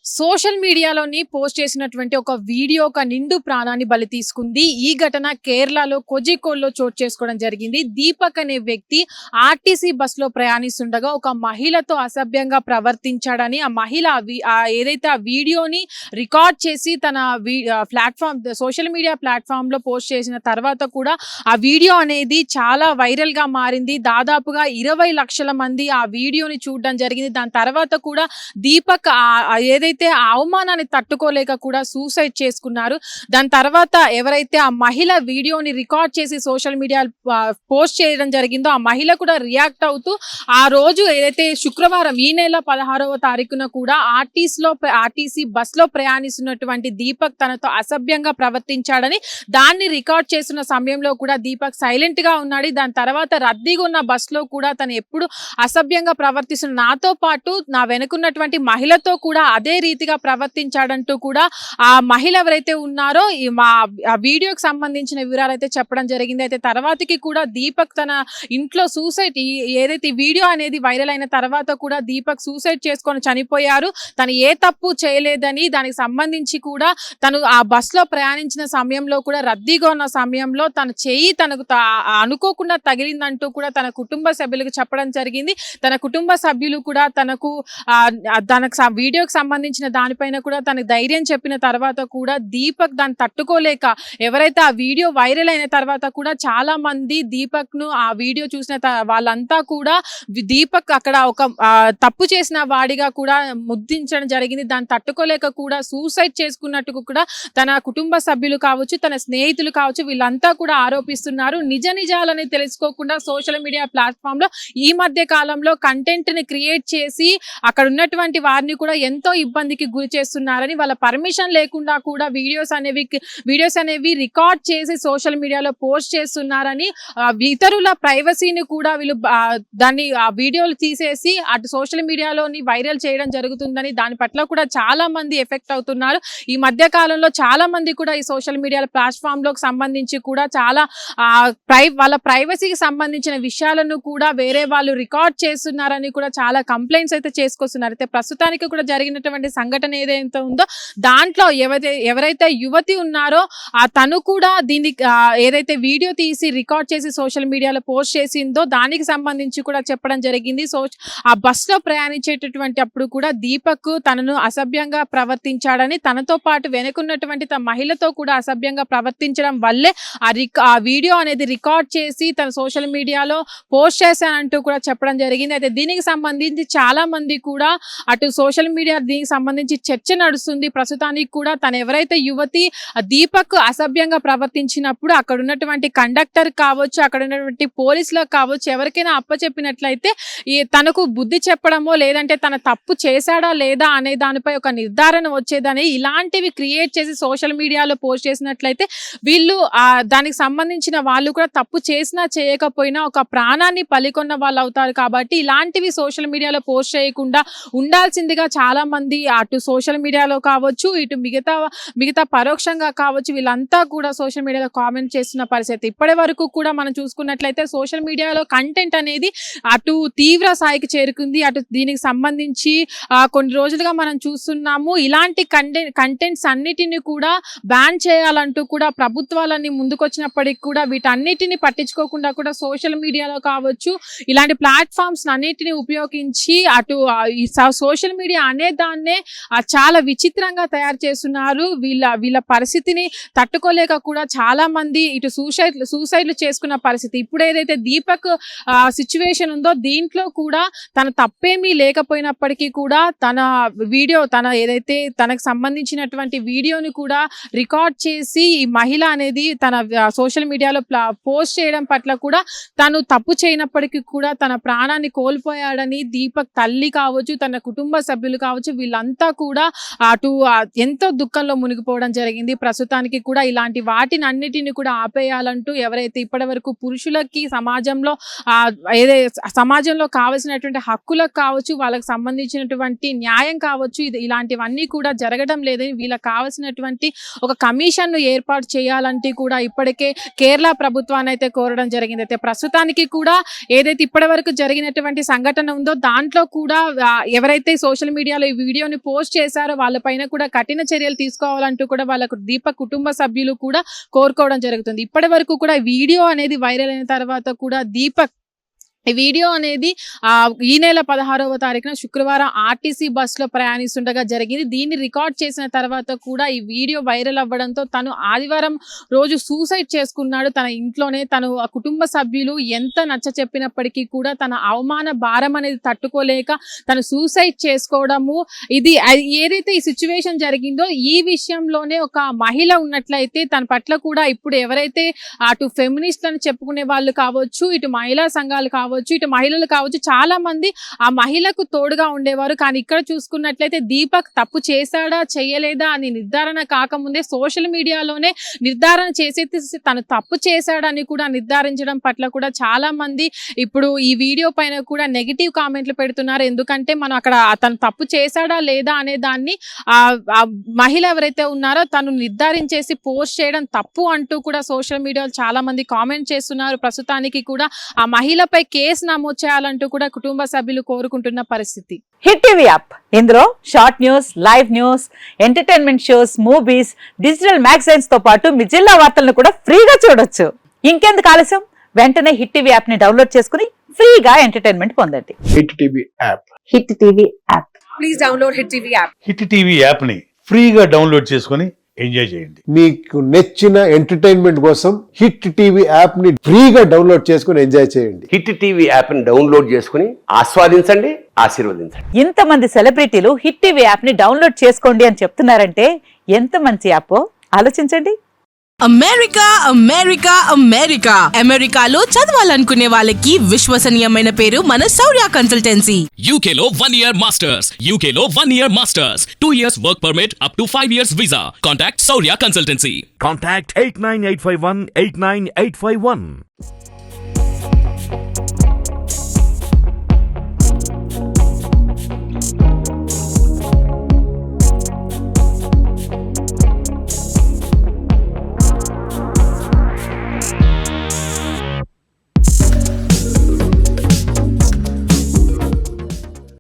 Social మీడియాలోని post చేసినటువంటి ఒక video ఒక నిండు ప్రాణాన్ని బలి తీసుకుంది. ఈ ఘటన కేరళలో కోజికోడ్‌లో చోటు చేసుకోవడం జరిగింది. దీపక్ అనే వ్యక్తి ఆర్టీసీ బస్‌లో ప్రయాణిస్తుండగా ఒక మహిళతో అసభ్యంగా ప్రవర్తించాడని ఆ మహిళ ఏదైతే ఆ వీడియోని రికార్డ్ చేసి తన సోషల్ మీడియా ప్లాట్‌ఫామ్‌లో పోస్ట్ చేసిన తర్వాత కూడా ఆ వీడియో అనేది చాలా వైరల్‌గా మారింది. దాదాపుగా 20 లక్షల మంది ఆ వీడియోని చూడడం జరిగింది. దాని తర్వాత కూడా దీపక్ ఏదైతే ఆ అవమానాన్ని తట్టుకోలేక కూడా సూసైడ్ చేసుకున్నారు. దాని తర్వాత ఎవరైతే ఆ మహిళ వీడియోని రికార్డ్ చేసి సోషల్ మీడియా పోస్ట్ చేయడం జరిగిందో ఆ మహిళ కూడా రియాక్ట్ అవుతూ ఆ రోజు ఏదైతే శుక్రవారం ఈ నెల 16వ తారీఖున కూడా ఆర్టీసీ బస్‌లో ప్రయాణిస్తున్నటువంటి దీపక్ తనతో అసభ్యంగా ప్రవర్తించాడని దాన్ని రికార్డ్ చేస్తున్న సమయంలో కూడా దీపక్ సైలెంట్‌గా ఉన్నాడు. దాని తర్వాత రద్దీగా ఉన్న బస్‌లో కూడా తను ఎప్పుడు అసభ్యంగా ప్రవర్తిస్తున్న నాతో పాటు నా వెనుకున్నటువంటి మహిళతో కూడా అదే రీతిగా ప్రవర్తించాడంటూ కూడా ఆ మహిళ ఎవరైతే ఉన్నారో ఆ వీడియోకి సంబంధించిన వివరాలైతే చెప్పడం జరిగింది. అయితే తర్వాతకి కూడా దీపక్ తన ఇంట్లో ఏదైతే వీడియో అనేది వైరల్ అయిన తర్వాత కూడా దీపక్ సూసైడ్ చేసుకొని చనిపోయారు. తను ఏ తప్పు చేయలేదని దానికి సంబంధించి కూడా తను ఆ బస్‌లో ప్రయాణించిన సమయంలో కూడా రద్దీగా ఉన్న సమయంలో తన చెయ్యి తనకు అనుకోకుండా తగిలిందంటూ కూడా తన కుటుంబ సభ్యులకు చెప్పడం జరిగింది. తన కుటుంబ సభ్యులు కూడా తనకు వీడియోకి సంబంధించిన దానిపైన కూడా తనకు ధైర్యం చెప్పిన తర్వాత కూడా దీపక్ దాన్ని తట్టుకోలేక ఎవరైతే ఆ వీడియో వైరల్ అయిన తర్వాత కూడా చాలా మంది దీపక్‌ను ఆ వీడియో చూసిన వాళ్ళంతా కూడా దీపక్ అక్కడ ఒక తప్పు చేసిన వాడిగా కూడా ముద్రించడం జరిగింది. దాన్ని తట్టుకోలేక కూడా సూసైడ్ చేసుకున్నట్టు కూడా తన కుటుంబ సభ్యులు కావచ్చు, తన స్నేహితులు కావచ్చు వీళ్ళంతా కూడా ఆరోపిస్తున్నారు. నిజాలని తెలుసుకోకుండా సోషల్ మీడియా ప్లాట్‌ఫామ్‌లో ఈ మధ్య కాలంలో కంటెంట్‌ని క్రియేట్ చేసి అక్కడ ఉన్నటువంటి వారిని కూడా ఎంతో ఇబ్బందికి గురి చేస్తున్నారని వాళ్ళ పర్మిషన్ లేకుండా కూడా వీడియోస్ అనేవి రికార్డ్ చేసి సోషల్ మీడియాలో పోస్ట్ చేస్తున్నారని ఇతరుల ప్రైవసీని కూడా వీళ్ళు దాన్ని ఆ వీడియోలు తీసేసి అటు సోషల్ మీడియాలోని వైరల్ చేయడం జరుగుతుందని దాని పట్ల కూడా చాలా మంది ఎఫెక్ట్ అవుతున్నారు. ఈ మధ్య కాలంలో చాలా మంది కూడా ఈ సోషల్ మీడియా ప్లాట్‌ఫామ్ లోకి సంబంధించి కూడా చాలా వాళ్ళ ప్రైవసీకి సంబంధించిన విషయాలను కూడా వేరే వాళ్ళు రికార్డ్ చేస్తున్నారని కూడా చాలా కంప్లైంట్స్ అయితే చేసుకొస్తున్నారు. అయితే ప్రస్తుతానికి కూడా జరిగినటువంటి సంఘటన ఏదైతే ఉందో దాంట్లో ఎవరైతే యువతి ఉన్నారో తను కూడా దీన్ని ఏదైతే వీడియో తీసి రికార్డ్ చేసి సోషల్ మీడియాలో పోస్ట్ చేసిందో దానికి సంబంధించి కూడా చెప్పడం జరిగింది. ఆ బస్‌లో ప్రయాణించేటటువంటి అప్పుడు కూడా దీపక్ తనను అసభ్యంగా ప్రవర్తించాడని తనతో పాటు వెనుకున్నటువంటి తన మహిళతో కూడా అసభ్యంగా ప్రవర్తించడం వల్లే ఆ వీడియో అనేది రికార్డ్ చేసి తన సోషల్ మీడియాలో పోస్ట్ చేశానంటూ కూడా చెప్పడం జరిగింది. అయితే దీనికి సంబంధించి చాలా మంది కూడా అటు సోషల్ మీడియా దీనికి సంబంధించి చర్చ నడుస్తుంది. ప్రస్తుతానికి కూడా తను ఎవరైతే యువతి దీపక్ అసభ్యంగా ప్రవర్తించినప్పుడు అక్కడ ఉన్నటువంటి కండక్టర్ కావచ్చు, అక్కడ ఉన్నటువంటి పోలీసులకు కావచ్చు ఎవరికైనా అప్పచెప్పినట్లయితే తనకు బుద్ధి చెప్పడమో లేదంటే తన తప్పు చేశాడా లేదా అనే దానిపై ఒక నిర్ధారణ వచ్చేదని ఇలాంటివి క్రియేట్ చేసి సోషల్ మీడియాలో పోస్ట్ చేసినట్లయితే వీళ్ళు దానికి సంబంధించిన వాళ్ళు కూడా తప్పు చేసినా చేయకపోయినా ఒక ప్రాణాన్ని పలికొన్న వాళ్ళు అవుతారు. కాబట్టి ఇలాంటివి సోషల్ మీడియాలో పోస్ట్ చేయకుండా ఉండాల్సిందిగా చాలా మంది అటు సోషల్ మీడియాలో కావచ్చు, ఇటు మిగతా పరోక్షంగా కావచ్చు వీళ్ళంతా కూడా సోషల్ మీడియాలో కామెంట్ చేస్తున్న పరిస్థితి. ఇప్పటి వరకు కూడా మనం చూసుకున్నట్లయితే సోషల్ మీడియాలో కంటెంట్ అనేది అటు తీవ్ర స్థాయికి చేరుకుంది. అటు దీనికి సంబంధించి కొన్ని రోజులుగా మనం చూస్తున్నాము. ఇలాంటి కంటెంట్స్ అన్నిటిని కూడా బ్యాన్ చేయాలంటూ కూడా ప్రభుత్వాలన్నీ ముందుకొచ్చినప్పటికీ కూడా వీటన్నిటిని పట్టించుకోకుండా కూడా సోషల్ మీడియాలో కావచ్చు ఇలాంటి ప్లాట్‌ఫామ్స్ అన్నిటిని ఉపయోగించి అటు ఈ సోషల్ మీడియా అనే దాన్నే చాలా విచిత్రంగా తయారు చేస్తున్నారు. వీళ్ళ పరిస్థితిని తట్టుకోలేక కూడా చాలా మంది ఇటు సూసైడ్లు చేసుకున్న పరిస్థితి. ఇప్పుడు ఏదైతే దీపక్ సిచ్యువేషన్ ఉందో దీంట్లో కూడా తన తప్పేమీ లేకపోయినప్పటికీ కూడా తన ఏదైతే తనకు సంబంధించినటువంటి వీడియోని కూడా రికార్డ్ చేసి ఈ మహిళ అనేది తన సోషల్ మీడియాలో పోస్ట్ చేయడం పట్ల కూడా తను తప్పు చేయనప్పటికీ కూడా తన ప్రాణాన్ని కోల్పోయాడని దీపక్ తల్లి కావచ్చు, తన కుటుంబ సభ్యులు కావచ్చు వీళ్ళంతా కూడా ఎంతో దుఃఖంలో మునిగిపోవడం జరిగింది. ప్రస్తుతానికి కూడా ఇలాంటి వాటిని అన్నిటిని కూడా ఆపేయాలంటూ ఎవరైతే ఇప్పటివరకు పురుషులకి సమాజంలో కావాల్సినటువంటి హక్కులకు కావచ్చు, వాళ్ళకి సంబంధించినటువంటి న్యాయం కావచ్చు ఇలాంటివన్నీ కూడా జరగడం లేదని వీళ్ళకి కావాల్సినటువంటి ఒక కమిషన్‌ను ఏర్పాటు చేయాలంటే కూడా ఇప్పటికే కేరళ ప్రభుత్వాన్ని అయితే కోరడం జరిగింది. అయితే ప్రస్తుతానికి కూడా ఏదైతే ఇప్పటివరకు జరిగినటువంటి సంఘటన ఉందో దాంట్లో కూడా ఎవరైతే సోషల్ మీడియాలో ఈ వీడియోని ఎవరైతే పోస్ట్ చేశారో వాళ్ళపైన కూడా కఠిన చర్యలు తీసుకోవాలంటూ కూడా వాళ్ళకు దీపక్ కుటుంబ సభ్యులు కూడా కోరుకోవడం జరుగుతుంది. ఇప్పటి వరకు కూడా వీడియో అనేది వైరల్ అయిన తర్వాత కూడా దీపక్ ఈ వీడియో అనేది ఈ నెల 16వ తారీఖున శుక్రవారం ఆర్టీసీ బస్సులో ప్రయాణిస్తుండగా జరిగింది. దీన్ని రికార్డ్ చేసిన తర్వాత కూడా ఈ వీడియో వైరల్ అవ్వడంతో తను ఆదివారం రోజు సూసైడ్ చేసుకున్నాడు. తన ఇంట్లోనే తను ఆ కుటుంబ సభ్యులు ఎంత నచ్చ చెప్పినప్పటికీ కూడా తన అవమాన భారం అనేది తట్టుకోలేక తను సూసైడ్ చేసుకోవడము, ఇది ఏదైతే ఈ సిచ్యువేషన్ జరిగిందో ఈ విషయంలోనే ఒక మహిళ ఉన్నట్లయితే తన పట్ల కూడా ఇప్పుడు ఎవరైతే అటు ఫెమినిస్ట్లను చెప్పుకునే వాళ్ళు కావచ్చు, ఇటు మహిళా సంఘాలు కావచ్చు, ఇటు మహిళలు కావచ్చు, చాలా మంది ఆ మహిళకు తోడుగా ఉండేవారు. కానీ ఇక్కడ చూసుకున్నట్లయితే దీపక్ తప్పు చేశాడా చేయలేదా అని నిర్ధారణ కాకముందే సోషల్ మీడియాలోనే నిర్ధారణ చేసి తను తప్పు చేశాడని కూడా నిర్ధారించడం పట్ల కూడా చాలా మంది ఇప్పుడు ఈ వీడియో పైన కూడా నెగిటివ్ కామెంట్లు పెడుతున్నారు. ఎందుకంటే మనం అక్కడ తను తప్పు చేశాడా లేదా అనే దాన్ని ఆ మహిళ ఎవరైతే ఉన్నారో తను నిర్ధారించేసి పోస్ట్ చేయడం తప్పు అంటూ కూడా సోషల్ మీడియాలో చాలా మంది కామెంట్ చేస్తున్నారు. ప్రస్తుతానికి కూడా ఆ మహిళపై కేసు నమోదు చేయాలంటూ కూడా కుటుంబ సభ్యులు కోరుకుంటున్న పరిస్థితి. హిట్ టీవీ యాప్ ఇందులో short news, live news, entertainment shows, movies, digital magazines తో పాటు మీ జిల్లా వార్తలను కూడా ఫ్రీగా చూడొచ్చు. ఇంకెందుకు ఆలస్యం, వెంటనే హిట్ టీవీ యాప్ ని డౌన్లోడ్ చేసుకుని ఫ్రీగా ఎంటర్టైన్మెంట్ పొందండి. Hit TV app. Hit TV app. Please download hit TV app. Hit TV app ని ఫ్రీగా డౌన్లోడ్ చేసుకొని ఎంజాయ్ చేయండి. మీకు నచ్చిన ఎంటర్టైన్మెంట్ కోసం హిట్ టీవీ యాప్ ని ఫ్రీగా డౌన్లోడ్ చేసుకుని ఎంజాయ్ చేయండి. హిట్ టీవీ యాప్ ని డౌన్లోడ్ చేసుకుని ఆస్వాదించండి, ఆశీర్వదించండి. ఇంతమంది సెలబ్రిటీలు హిట్ టీవీ యాప్ ని డౌన్లోడ్ చేసుకోండి అని చెప్తున్నారంటే ఎంత మంచి యాప్ ఆలోచించండి. అమెరికా అమెరికా అమెరికా అమెరికాలో చదవాలనుకునే వాళ్ళకి విశ్వసనీయమైన పేరు మన శౌర్య కన్సల్టెన్సీ. UK లో 1 year masters, UK లో 1 year masters, 2 years work permit up to 5 years visa. Contact Saurya Consultancy. Contact 89851 89851.